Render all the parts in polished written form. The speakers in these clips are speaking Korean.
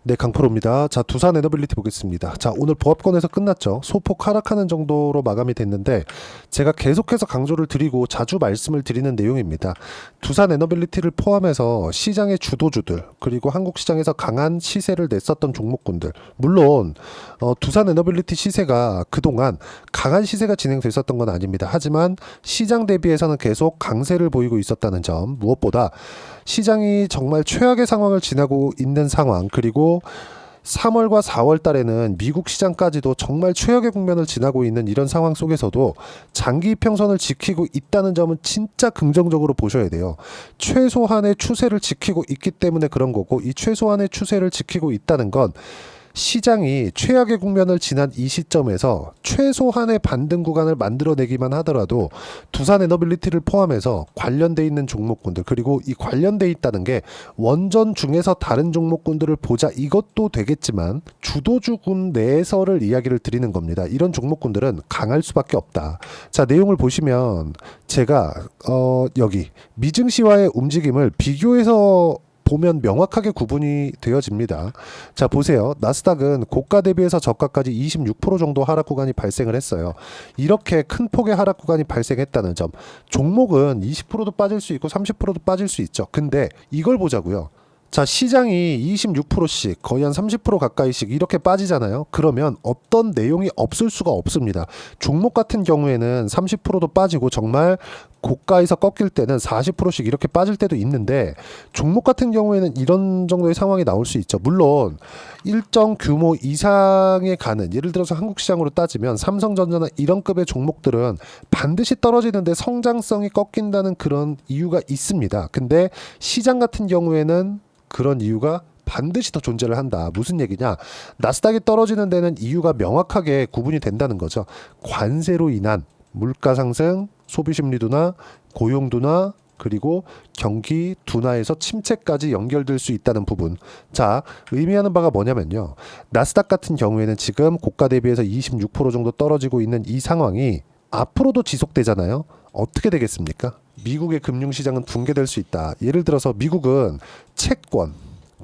네, 강프로입니다. 자, 두산 에너빌리티 보겠습니다. 자, 오늘 보합권에서 끝났죠. 소폭 하락하는 정도로 마감이 됐는데 제가 계속해서 강조를 드리고 자주 말씀을 드리는 내용입니다. 두산 에너빌리티를 포함해서 시장의 주도주들 그리고 한국 시장에서 강한 시세를 냈었던 종목군들, 물론 두산 에너빌리티 시세가 그동안 강한 시세가 진행됐었던 건 아닙니다. 하지만 시장 대비해서는 계속 강세를 보이고 있었다는 점, 무엇보다 시장이 정말 최악의 상황을 지나고 있는 상황, 그리고 3월과 4월 달에는 미국 시장까지도 정말 최악의 국면을 지나고 있는 이런 상황 속에서도 장기 이평선을 지키고 있다는 점은 진짜 긍정적으로 보셔야 돼요. 최소한의 추세를 지키고 있기 때문에 그런 거고, 이 최소한의 추세를 지키고 있다는 건 시장이 최악의 국면을 지난 이 시점에서 최소한의 반등 구간을 만들어내기만 하더라도 두산 에너빌리티를 포함해서 관련돼 있는 종목군들, 그리고 이 관련돼 있다는 게 원전 중에서 다른 종목군들을 보자 이것도 되겠지만 주도주군 내에서를 이야기를 드리는 겁니다. 이런 종목군들은 강할 수밖에 없다. 자, 내용을 보시면 제가 여기 미증시와의 움직임을 비교해서 보면 명확하게 구분이 되어집니다. 자, 보세요. 나스닥은 고가 대비해서 저가까지 26% 정도 하락 구간이 발생을 했어요. 이렇게 큰 폭의 하락 구간이 발생했다는 점, 종목은 20%도 빠질 수 있고 30%도 빠질 수 있죠. 근데 이걸 보자고요. 자, 시장이 26%씩 거의 한 30% 가까이씩 이렇게 빠지잖아요. 그러면 어떤 내용이 없을 수가 없습니다. 종목 같은 경우에는 30%도 빠지고 정말 고가에서 꺾일 때는 40%씩 이렇게 빠질 때도 있는데, 종목 같은 경우에는 이런 정도의 상황이 나올 수 있죠. 물론 일정 규모 이상에 가는, 예를 들어서 한국 시장으로 따지면 삼성전자나 이런 급의 종목들은 반드시 떨어지는데 성장성이 꺾인다는 그런 이유가 있습니다. 근데 시장 같은 경우에는 그런 이유가 반드시 더 존재를 한다. 무슨 얘기냐? 나스닥이 떨어지는 데는 이유가 명확하게 구분이 된다는 거죠. 관세로 인한 물가 상승, 소비 심리 둔화, 고용 둔화, 그리고 경기 둔화에서 침체까지 연결될 수 있다는 부분. 자, 의미하는 바가 뭐냐면요. 나스닥 같은 경우에는 지금 고가 대비해서 26% 정도 떨어지고 있는 이 상황이 앞으로도 지속되잖아요. 어떻게 되겠습니까? 미국의 금융시장은 붕괴될 수 있다. 예를 들어서 미국은 채권,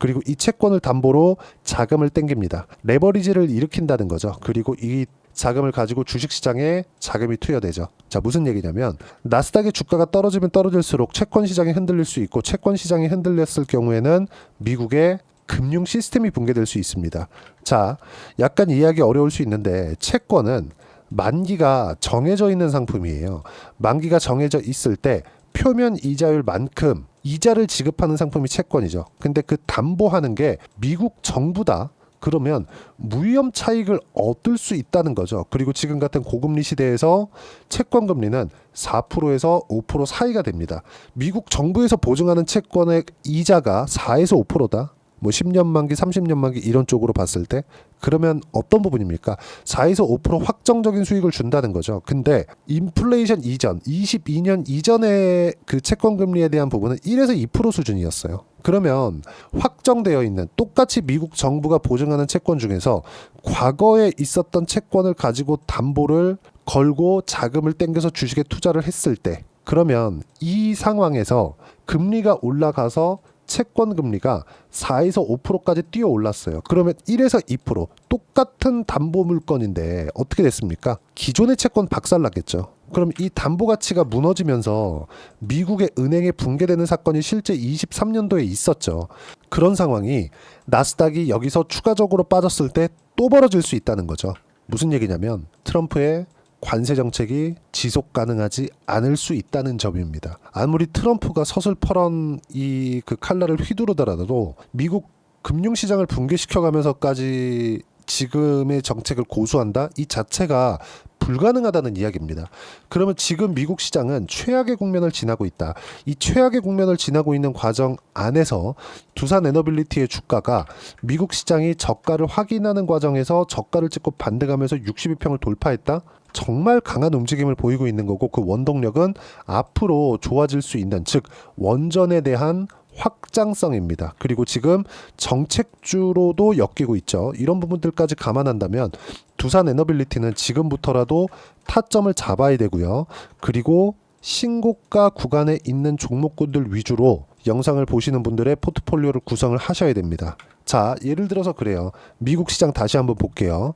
그리고 이 채권을 담보로 자금을 땡깁니다. 레버리지를 일으킨다는 거죠. 그리고 이 자금을 가지고 주식시장에 자금이 투여되죠. 자, 무슨 얘기냐면 나스닥의 주가가 떨어지면 떨어질수록 채권 시장이 흔들릴 수 있고, 채권 시장이 흔들렸을 경우에는 미국의 금융 시스템이 붕괴될 수 있습니다. 자, 약간 이해하기 어려울 수 있는데 채권은 만기가 정해져 있는 상품이에요. 만기가 정해져 있을 때 표면 이자율만큼 이자를 지급하는 상품이 채권이죠. 근데 그 담보하는 게 미국 정부다. 그러면 무위험 차익을 얻을 수 있다는 거죠. 그리고 지금 같은 고금리 시대에서 채권 금리는 4%에서 5% 사이가 됩니다. 미국 정부에서 보증하는 채권의 이자가 4에서 5%다. 뭐 10년 만기, 30년 만기 이런 쪽으로 봤을 때, 그러면 어떤 부분입니까? 4에서 5% 확정적인 수익을 준다는 거죠. 근데 인플레이션 이전, 22년 이전의 그 채권 금리에 대한 부분은 1에서 2% 수준이었어요. 그러면 확정되어 있는 똑같이 미국 정부가 보증하는 채권 중에서 과거에 있었던 채권을 가지고 담보를 걸고 자금을 땡겨서 주식에 투자를 했을 때, 그러면 이 상황에서 금리가 올라가서 채권 금리가 4에서 5%까지 뛰어 올랐어요. 그러면 1에서 2% 똑같은 담보 물건인데 어떻게 됐습니까? 기존의 채권 박살났겠죠. 그럼 이 담보 가치가 무너지면서 미국의 은행에 붕괴되는 사건이 실제 23년도에 있었죠. 그런 상황이 나스닥이 여기서 추가적으로 빠졌을 때 또 벌어질 수 있다는 거죠. 무슨 얘기냐면 트럼프의 관세 정책이 지속 가능하지 않을 수 있다는 점입니다. 아무리 트럼프가 서슬퍼런 이 그 칼날을 휘두르더라도 미국 금융시장을 붕괴시켜가면서까지 지금의 정책을 고수한다? 이 자체가 불가능하다는 이야기입니다. 그러면 지금 미국 시장은 최악의 국면을 지나고 있다. 이 최악의 국면을 지나고 있는 과정 안에서 두산 에너빌리티의 주가가 미국 시장이 저가를 확인하는 과정에서 저가를 찍고 반등하면서 62평을 돌파했다? 정말 강한 움직임을 보이고 있는 거고, 그 원동력은 앞으로 좋아질 수 있는, 즉 원전에 대한 확장성입니다. 그리고 지금 정책주로도 엮이고 있죠. 이런 부분들까지 감안한다면 두산 에너빌리티는 지금부터라도 타점을 잡아야 되고요. 그리고 신고가 구간에 있는 종목군들 위주로 영상을 보시는 분들의 포트폴리오를 구성을 하셔야 됩니다. 자, 예를 들어서 그래요. 미국 시장 다시 한번 볼게요.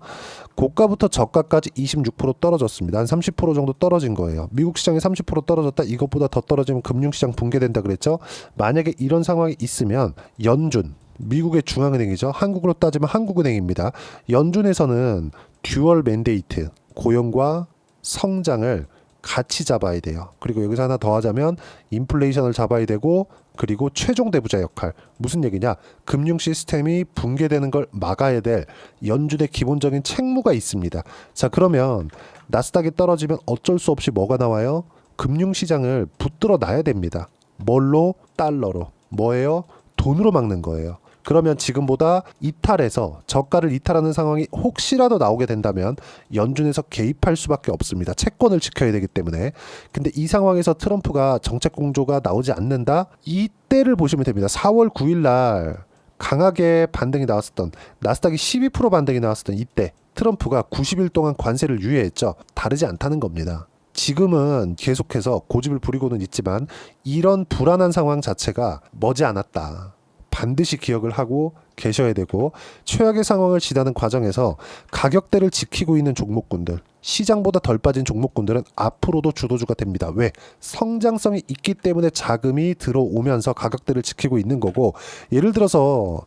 고가부터 저가까지 26% 떨어졌습니다. 한 30% 정도 떨어진 거예요. 미국 시장이 30% 떨어졌다. 이것보다 더 떨어지면 금융시장 붕괴된다 그랬죠. 만약에 이런 상황이 있으면 연준, 미국의 중앙은행이죠. 한국으로 따지면 한국은행입니다. 연준에서는 듀얼 맨데이트, 고용과 성장을 같이 잡아야 돼요. 그리고 여기서 하나 더 하자면 인플레이션을 잡아야 되고, 그리고 최종 대부자 역할. 무슨 얘기냐? 금융 시스템이 붕괴되는 걸 막아야 될 연준의 기본적인 책무가 있습니다. 자, 그러면 나스닥이 떨어지면 어쩔 수 없이 뭐가 나와요? 금융 시장을 붙들어 놔야 됩니다. 뭘로? 달러로. 뭐예요? 돈으로 막는 거예요. 그러면 지금보다 이탈해서 저가를 이탈하는 상황이 혹시라도 나오게 된다면 연준에서 개입할 수밖에 없습니다. 채권을 지켜야 되기 때문에. 근데 이 상황에서 트럼프가 정책 공조가 나오지 않는다? 이때를 보시면 됩니다. 4월 9일 날 강하게 반등이 나왔었던, 나스닥이 12% 반등이 나왔었던 이때 트럼프가 90일 동안 관세를 유예했죠. 다르지 않다는 겁니다. 지금은 계속해서 고집을 부리고는 있지만 이런 불안한 상황 자체가 머지않았다. 반드시 기억을 하고 계셔야 되고, 최악의 상황을 지나는 과정에서 가격대를 지키고 있는 종목군들, 시장보다 덜 빠진 종목군들은 앞으로도 주도주가 됩니다. 왜? 성장성이 있기 때문에 자금이 들어오면서 가격대를 지키고 있는 거고, 예를 들어서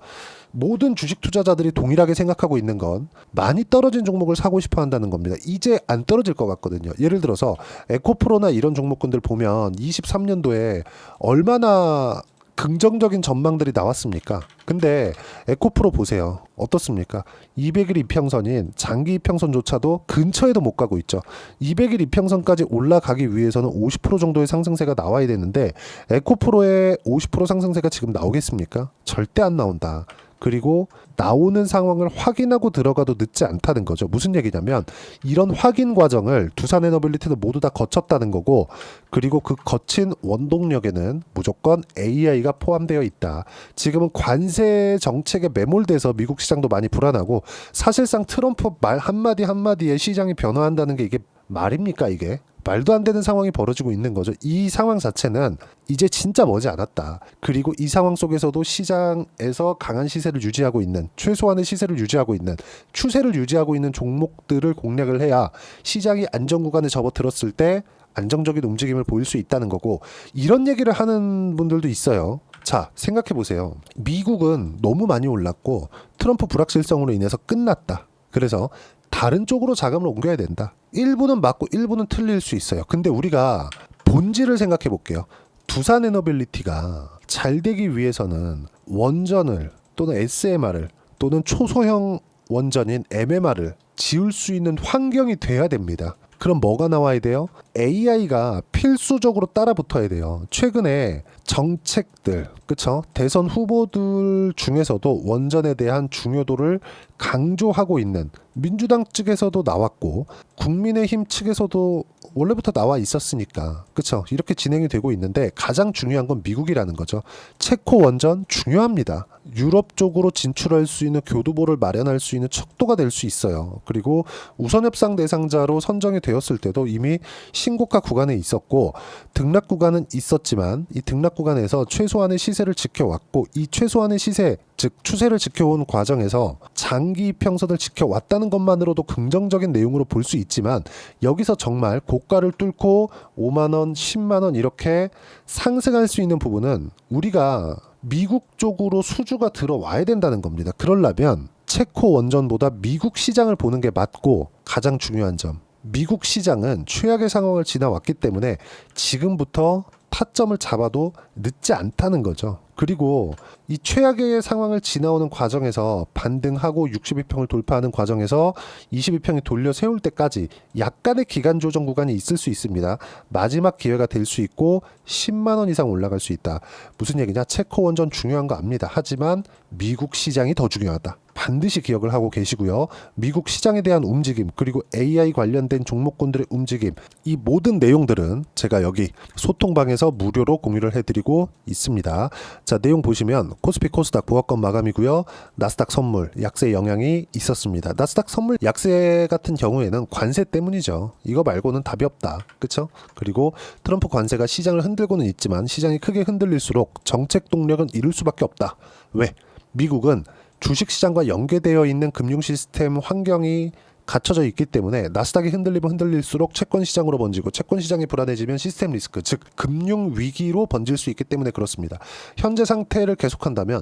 모든 주식 투자자들이 동일하게 생각하고 있는 건 많이 떨어진 종목을 사고 싶어 한다는 겁니다. 이제 안 떨어질 것 같거든요. 예를 들어서 에코프로나 이런 종목군들 보면 23년도에 얼마나 긍정적인 전망들이 나왔습니까? 근데 에코프로 보세요. 어떻습니까? 200일 이평선인 장기 이평선조차도 근처에도 못 가고 있죠. 200일 이평선까지 올라가기 위해서는 50% 정도의 상승세가 나와야 되는데 에코프로의 50% 상승세가 지금 나오겠습니까? 절대 안 나온다. 그리고 나오는 상황을 확인하고 들어가도 늦지 않다는 거죠. 무슨 얘기냐면 이런 확인 과정을 두산에너빌리티는 모두 다 거쳤다는 거고, 그리고 그 거친 원동력에는 무조건 AI가 포함되어 있다. 지금은 관세 정책에 매몰돼서 미국 시장도 많이 불안하고, 사실상 트럼프 말 한마디 한마디에 시장이 변화한다는 게 이게 말입니까? 이게 말도 안 되는 상황이 벌어지고 있는 거죠. 이 상황 자체는 이제 진짜 머지않았다. 그리고 이 상황 속에서도 시장에서 강한 시세를 유지하고 있는, 최소한의 시세를 유지하고 있는, 추세를 유지하고 있는 종목들을 공략을 해야 시장이 안정 구간에 접어들었을 때 안정적인 움직임을 보일 수 있다는 거고, 이런 얘기를 하는 분들도 있어요. 자, 생각해 보세요. 미국은 너무 많이 올랐고 트럼프 불확실성으로 인해서 끝났다. 그래서 다른 쪽으로 자금을 옮겨야 된다. 일부는 맞고 일부는 틀릴 수 있어요. 근데 우리가 본질을 생각해 볼게요. 두산에너빌리티가 잘 되기 위해서는 원전을 또는 SMR을 또는 초소형 원전인 MMR을 지을 수 있는 환경이 돼야 됩니다. 그럼 뭐가 나와야 돼요? AI가 필수적으로 따라 붙어야 돼요. 최근에 정책들, 그쵸? 대선 후보들 중에서도 원전에 대한 중요도를 강조하고 있는 민주당 측에서도 나왔고 국민의힘 측에서도 원래부터 나와 있었으니까, 그쵸? 이렇게 진행이 되고 있는데 가장 중요한 건 미국이라는 거죠. 체코 원전 중요합니다. 유럽 쪽으로 진출할 수 있는 교두보를 마련할 수 있는 척도가 될 수 있어요. 그리고 우선협상 대상자로 선정이 되었을 때도 이미 신고가 구간에 있었고 등락 구간은 있었지만 이 등락 구간에서 최소한의 시세를 지켜왔고, 이 최소한의 시세, 즉 추세를 지켜온 과정에서 장기 평선을 지켜왔다는 것만으로도 긍정적인 내용으로 볼 수 있지만, 여기서 정말 고가를 뚫고 5만원, 10만원 이렇게 상승할 수 있는 부분은 우리가 미국 쪽으로 수주가 들어와야 된다는 겁니다. 그러려면 체코 원전보다 미국 시장을 보는 게 맞고, 가장 중요한 점, 미국 시장은 최악의 상황을 지나왔기 때문에 지금부터 타점을 잡아도 늦지 않다는 거죠. 그리고 이 최악의 상황을 지나오는 과정에서 반등하고 62평을 돌파하는 과정에서 22평이 돌려 세울 때까지 약간의 기간 조정 구간이 있을 수 있습니다. 마지막 기회가 될 수 있고 10만 원 이상 올라갈 수 있다. 무슨 얘기냐? 체코 원전 중요한 거 압니다. 하지만 미국 시장이 더 중요하다. 반드시 기억을 하고 계시고요. 미국 시장에 대한 움직임, 그리고 AI 관련된 종목군들의 움직임, 이 모든 내용들은 제가 여기 소통방에서 무료로 공유를 해드리고 있습니다. 자, 내용 보시면 코스피 코스닥 보합권 마감이고요. 나스닥 선물 약세 영향이 있었습니다. 나스닥 선물 약세 같은 경우에는 관세 때문이죠. 이거 말고는 답이 없다. 그쵸? 그리고 트럼프 관세가 시장을 흔들고는 있지만 시장이 크게 흔들릴수록 정책 동력은 잃을 수밖에 없다. 왜? 미국은 주식시장과 연계되어 있는 금융 시스템 환경이 갖춰져 있기 때문에 나스닥이 흔들리면 흔들릴수록 채권 시장으로 번지고 채권 시장이 불안해지면 시스템 리스크, 즉 금융 위기로 번질 수 있기 때문에 그렇습니다. 현재 상태를 계속한다면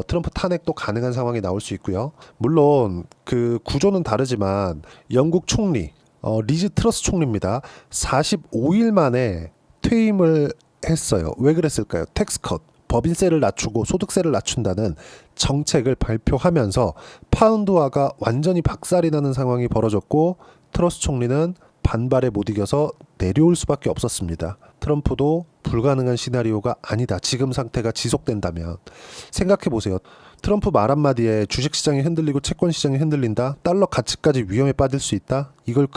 트럼프 탄핵도 가능한 상황이 나올 수 있고요. 물론 그 구조는 다르지만 영국 총리 리즈 트러스 총리입니다. 45일 만에 퇴임을 했어요. 왜 그랬을까요? 텍스컷, 법인세를 낮추고 소득세를 낮춘다는 정책을 발표하면서 파운드화가 완전히 박살이 나는 상황이 벌어졌고 트러스 총리는 반발에 못 이겨서 내려올 수밖에 없었습니다. 트럼프도 불가능한 시나리오가 아니다. 지금 상태가 지속된다면. 생각해보세요. 트럼프 말 한마디에 주식시장이 흔들리고 채권시장이 흔들린다. 달러 가치까지 위험에 빠질 수 있다. 이걸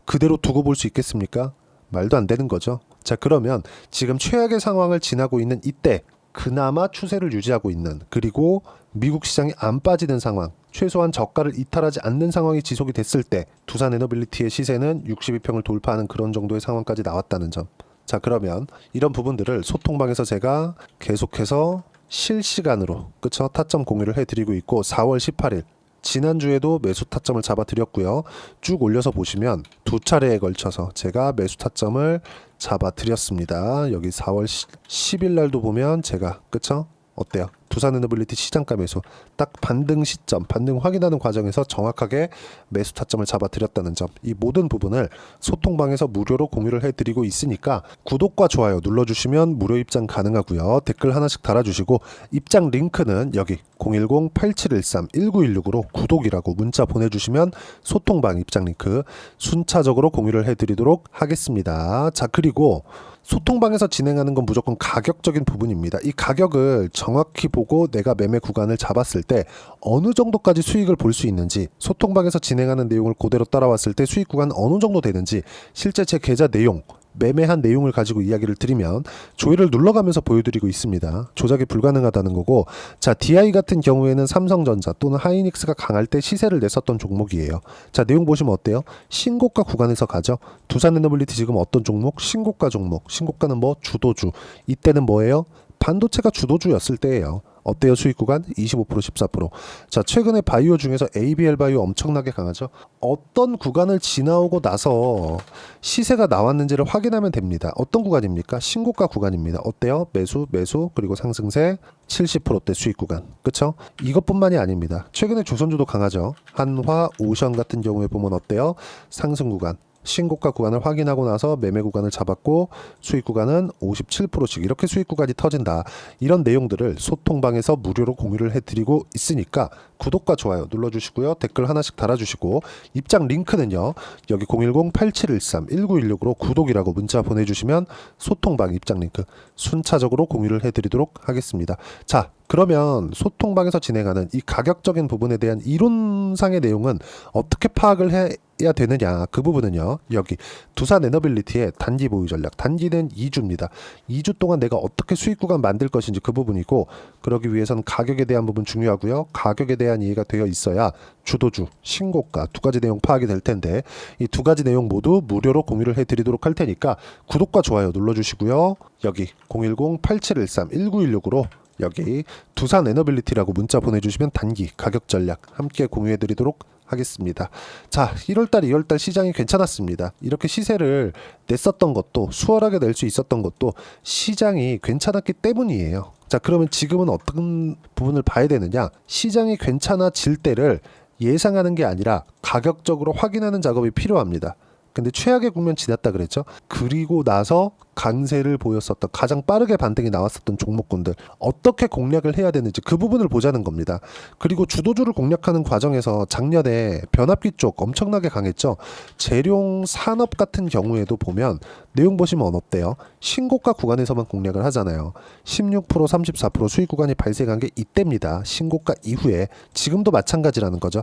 그대로 두고 볼 수 있겠습니까? 말도 안 되는 거죠. 자, 그러면 지금 최악의 상황을 지나고 있는 이때 그나마 추세를 유지하고 있는, 그리고 미국 시장이 안 빠지는 상황, 최소한 저가를 이탈하지 않는 상황이 지속이 됐을 때 두산 에너빌리티의 시세는 62평을 돌파하는 그런 정도의 상황까지 나왔다는 점. 자, 그러면 이런 부분들을 소통방에서 제가 계속해서 실시간으로 그쵸? 타점 공유를 해드리고 있고 4월 18일 지난주에도 매수 타점을 잡아드렸고요. 쭉 올려서 보시면 두 차례에 걸쳐서 제가 매수 타점을 잡아드렸습니다. 여기 4월 10일 날도 보면 제가 그쵸? 어때요? 두산에너빌리티 시장가 매수 딱 반등 시점, 반등 확인하는 과정에서 정확하게 매수 타점을 잡아드렸다는 점, 이 모든 부분을 소통방에서 무료로 공유를 해드리고 있으니까 구독과 좋아요 눌러주시면 무료 입장 가능하고요. 댓글 하나씩 달아주시고 입장 링크는 여기 010-8713-1916으로 구독이라고 문자 보내주시면 소통방 입장 링크 순차적으로 공유를 해드리도록 하겠습니다. 자, 그리고 소통방에서 진행하는 건 무조건 가격적인 부분입니다. 이 가격을 정확히 보고 내가 매매 구간을 잡았을 때 어느 정도까지 수익을 볼 수 있는지, 소통방에서 진행하는 내용을 그대로 따라왔을 때 수익 구간 어느 정도 되는지 실제 제 계좌 내용, 매매한 내용을 가지고 이야기를 드리면 조회를 눌러가면서 보여드리고 있습니다. 조작이 불가능하다는 거고, 자, DI 같은 경우에는 삼성전자 또는 하이닉스가 강할 때 시세를 냈었던 종목이에요. 자, 내용 보시면 어때요? 신고가 구간에서 가죠. 두산에너빌리티 지금 어떤 종목? 신고가 종목. 신고가는 뭐? 주도주. 이때는 뭐예요? 반도체가 주도주였을 때예요. 어때요? 수익 구간 25%, 14%. 자, 최근에 바이오 중에서 ABL 바이오 엄청나게 강하죠. 어떤 구간을 지나오고 나서 시세가 나왔는지를 확인하면 됩니다. 어떤 구간입니까? 신고가 구간입니다. 어때요? 매수, 그리고 상승세 70%대 수익 구간. 그쵸? 이것뿐만이 아닙니다. 최근에 조선주도 강하죠. 한화, 오션 같은 경우에 보면 어때요? 상승 구간. 신고가 구간을 확인하고 나서 매매 구간을 잡았고 수익 구간은 57%씩 이렇게 수익 구간이 터진다. 이런 내용들을 소통방에서 무료로 공유를 해드리고 있으니까 구독과 좋아요 눌러주시고요. 댓글 하나씩 달아주시고 입장 링크는요. 여기 010-8713-1916으로 구독이라고 문자 보내주시면 소통방 입장 링크 순차적으로 공유를 해드리도록 하겠습니다. 자, 그러면 소통방에서 진행하는 이 가격적인 부분에 대한 이론상의 내용은 어떻게 파악을 해야 되느냐, 그 부분은요. 여기 두산에너빌리티의 단기 보유 전략, 단기는 2주입니다. 2주 동안 내가 어떻게 수익 구간 만들 것인지 그 부분이고, 그러기 위해서는 가격에 대한 부분 중요하고요. 가격에 대한 이해가 되어 있어야 주도주, 신고가 두 가지 내용 파악이 될 텐데 이 두 가지 내용 모두 무료로 공유를 해드리도록 할 테니까 구독과 좋아요 눌러주시고요. 여기 010-8713-1916으로 여기 두산에너빌리티라고 문자 보내주시면 단기 가격 전략 함께 공유해드리도록 하겠습니다. 자, 1월달, 2월달 시장이 괜찮았습니다. 이렇게 시세를 냈었던 것도, 수월하게 낼 수 있었던 것도 시장이 괜찮았기 때문이에요. 자, 그러면 지금은 어떤 부분을 봐야 되느냐? 시장이 괜찮아질 때를 예상하는 게 아니라 가격적으로 확인하는 작업이 필요합니다. 근데 최악의 국면 지났다 그랬죠. 그리고 나서 강세를 보였었던, 가장 빠르게 반등이 나왔었던 종목군들 어떻게 공략을 해야 되는지 그 부분을 보자는 겁니다. 그리고 주도주를 공략하는 과정에서 작년에 변압기 쪽 엄청나게 강했죠. 재룡 산업 같은 경우에도 보면 내용 보시면 어때요? 신고가 구간에서만 공략을 하잖아요. 16%, 34% 수익 구간이 발생한 게 이때입니다. 신고가 이후에. 지금도 마찬가지라는 거죠.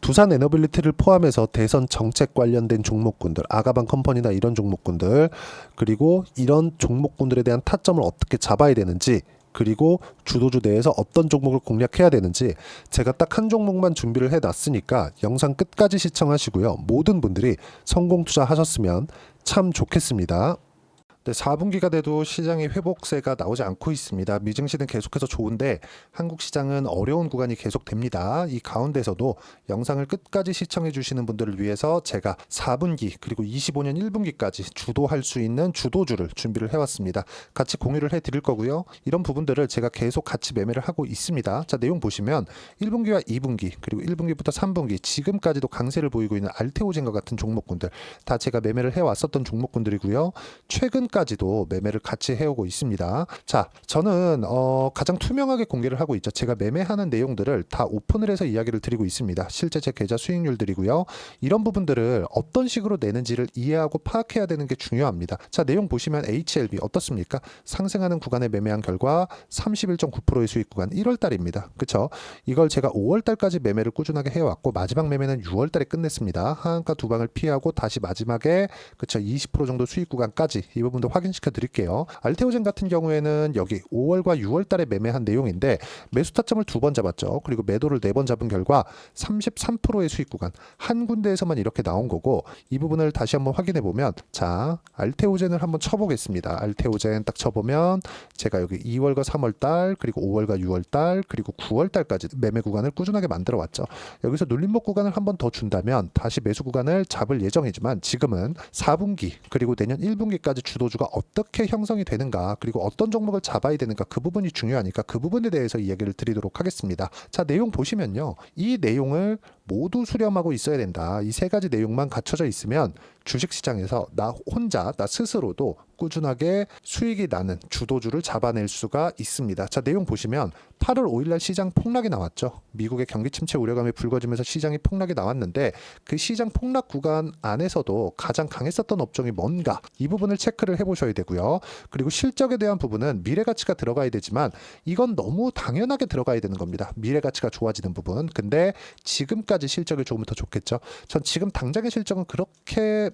두산에너빌리티를 포함해서 대선 정책 관련된 종목군들, 아가방 컴퍼니나 이런 종목군들, 그리고 이런 종목군들에 대한 타점을 어떻게 잡아야 되는지, 그리고 주도주 내에서 어떤 종목을 공략해야 되는지 제가 딱 한 종목만 준비를 해놨으니까 영상 끝까지 시청하시고요. 모든 분들이 성공 투자하셨으면 참 좋겠습니다. 네, 4분기가 돼도 시장의 회복세가 나오지 않고 있습니다. 미증시는 계속해서 좋은데 한국 시장은 어려운 구간이 계속됩니다. 이 가운데서도 영상을 끝까지 시청해 주시는 분들을 위해서 제가 4분기 그리고 25년 1분기까지 주도할 수 있는 주도주를 준비를 해왔습니다. 같이 공유를 해드릴 거고요. 이런 부분들을 제가 계속 같이 매매를 하고 있습니다. 자, 내용 보시면 1분기와 2분기 그리고 1분기부터 3분기 지금까지도 강세를 보이고 있는 알테오젠과 같은 종목군들 다 제가 매매를 해왔었던 종목군들이고요. 최근까지도 매매를 같이 해오고 있습니다. 자, 저는 가장 투명하게 공개를 하고 있죠. 제가 매매하는 내용들을 다 오픈을 해서 이야기를 드리고 있습니다. 실제 제 계좌 수익률들이고요. 이런 부분들을 어떤 식으로 내는지를 이해하고 파악해야 되는 게 중요합니다. 자, 내용 보시면 HLB 어떻습니까? 상승하는 구간에 매매한 결과 31.9%의 수익 구간 1월 달입니다. 그쵸? 이걸 제가 5월 달까지 매매를 꾸준하게 해왔고 마지막 매매는 6월 달에 끝냈습니다. 하한가 두 방을 피하고 다시 마지막에 그쵸? 20% 정도 수익 구간까지 이 부분도 확인시켜 드릴게요. 알테오젠 같은 경우에는 여기 5월과 6월 달에 매매한 내용인데 매수 타점을 2번 잡았죠. 그리고 매도를 4번 잡은 결과 33%의 수익 구간 한 군데에서만 이렇게 나온 거고 이 부분을 다시 한번 확인해 보면 자, 알테오젠을 한번 쳐보겠습니다. 알테오젠 딱 쳐보면 제가 여기 2월과 3월 달 그리고 5월과 6월 달 그리고 9월 달까지 매매 구간을 꾸준하게 만들어 왔죠. 여기서 눌림목 구간을 한번 더 준다면 다시 매수 구간을 잡을 예정이지만 지금은 4분기 그리고 내년 1분기까지 주도주가 어떻게 형성이 되는가 그리고 어떤 종목을 잡아야 되는가 그 부분이 중요하니까 그 부분에 대해서 이야기를 드리도록 하겠습니다. 자, 내용 보시면요. 이 내용을 모두 수렴하고 있어야 된다. 이 세 가지 내용만 갖춰져 있으면 주식시장에서 나 혼자 나 스스로도 꾸준하게 수익이 나는 주도주를 잡아낼 수가 있습니다. 자, 내용 보시면 8월 5일날 시장 폭락이 나왔죠. 미국의 경기 침체 우려감이 불거지면서 시장이 폭락이 나왔는데 그 시장 폭락 구간 안에서도 가장 강했었던 업종이 뭔가 이 부분을 체크를 해보셔야 되고요. 그리고 실적에 대한 부분은 미래가치가 들어가야 되지만 이건 너무 당연하게 들어가야 되는 겁니다. 미래가치가 좋아지는 부분. 근데 지금까지 실적이 조금 더 좋겠죠. 전 지금 당장의 실적은 그렇게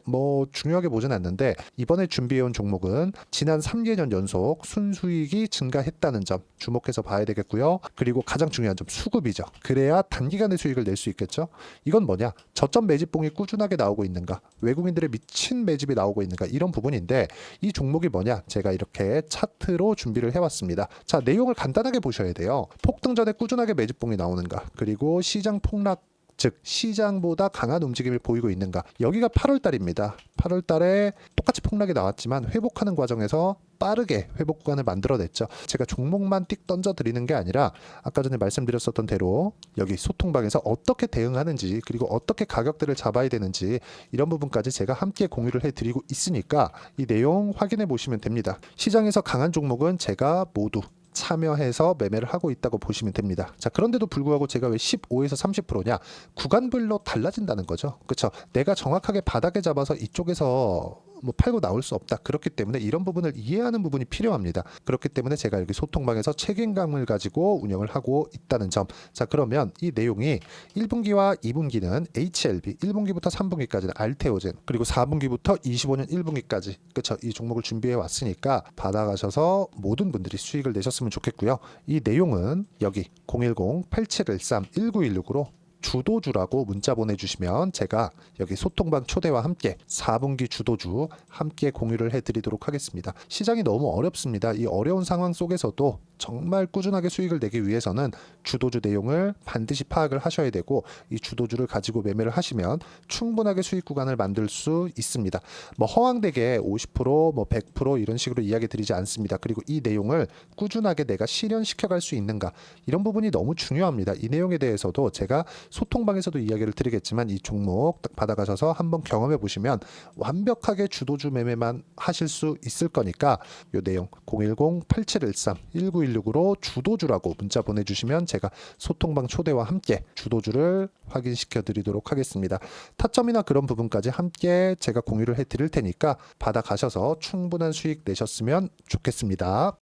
중요하게 보진 않는데 이번에 준비해온 종목은 지난 3개년 연속 순수익이 증가했다는 점 주목해서 봐야 되겠고요. 그리고 가장 중요한 점 수급이죠. 그래야 단기간에 수익을 낼 수 있겠죠. 이건 뭐냐? 저점 매집봉이 꾸준하게 나오고 있는가? 외국인들의 미친 매집이 나오고 있는가? 이런 부분인데 이 종목이 뭐냐? 제가 이렇게 차트로 준비를 해왔습니다. 자, 내용을 간단하게 보셔야 돼요. 폭등 전에 꾸준하게 매집봉이 나오는가? 그리고 시장 폭락 즉 시장보다 강한 움직임을 보이고 있는가. 여기가 8월 달입니다. 8월 달에 똑같이 폭락이 나왔지만 회복하는 과정에서 빠르게 회복 구간을 만들어냈죠. 제가 종목만 띡 던져 드리는 게 아니라 아까 전에 말씀드렸었던 대로 여기 소통방에서 어떻게 대응하는지 그리고 어떻게 가격대를 잡아야 되는지 이런 부분까지 제가 함께 공유를 해드리고 있으니까 이 내용 확인해 보시면 됩니다. 시장에서 강한 종목은 제가 모두 참여해서 매매를 하고 있다고 보시면 됩니다. 자, 그런데도 불구하고 제가 왜 15에서 30%냐? 구간별로 달라진다는 거죠. 그렇죠? 내가 정확하게 바닥에 잡아서 이쪽에서 팔고 나올 수 없다. 그렇기 때문에 이런 부분을 이해하는 부분이 필요합니다. 그렇기 때문에 제가 여기 소통방에서 책임감을 가지고 운영을 하고 있다는 점. 자, 그러면 이 내용이 1분기와 2분기는 HLB, 1분기부터 3분기까지는 알테오젠, 그리고 4분기부터 25년 1분기까지 그렇죠? 이 종목을 준비해 왔으니까 받아가셔서 모든 분들이 수익을 내셨으면 좋겠고요. 이 내용은 여기 010-8713-1916으로 주도주라고 문자 보내주시면 제가 여기 소통방 초대와 함께 4분기 주도주 함께 공유를 해드리도록 하겠습니다. 시장이 너무 어렵습니다. 이 어려운 상황 속에서도 정말 꾸준하게 수익을 내기 위해서는 주도주 내용을 반드시 파악을 하셔야 되고 이 주도주를 가지고 매매를 하시면 충분하게 수익 구간을 만들 수 있습니다. 허황되게 50%, 100% 이런 식으로 이야기 드리지 않습니다. 그리고 이 내용을 꾸준하게 내가 실현시켜 갈 수 있는가 이런 부분이 너무 중요합니다. 이 내용에 대해서도 제가 소통방에서도 이야기를 드리겠지만 이 종목 딱 받아가셔서 한번 경험해 보시면 완벽하게 주도주 매매만 하실 수 있을 거니까 이 내용 010-8713-1916으로 주도주라고 문자 보내주시면 제가 소통방 초대와 함께 주도주를 확인시켜 드리도록 하겠습니다. 타점이나 그런 부분까지 함께 제가 공유를 해 드릴 테니까 받아가셔서 충분한 수익 내셨으면 좋겠습니다.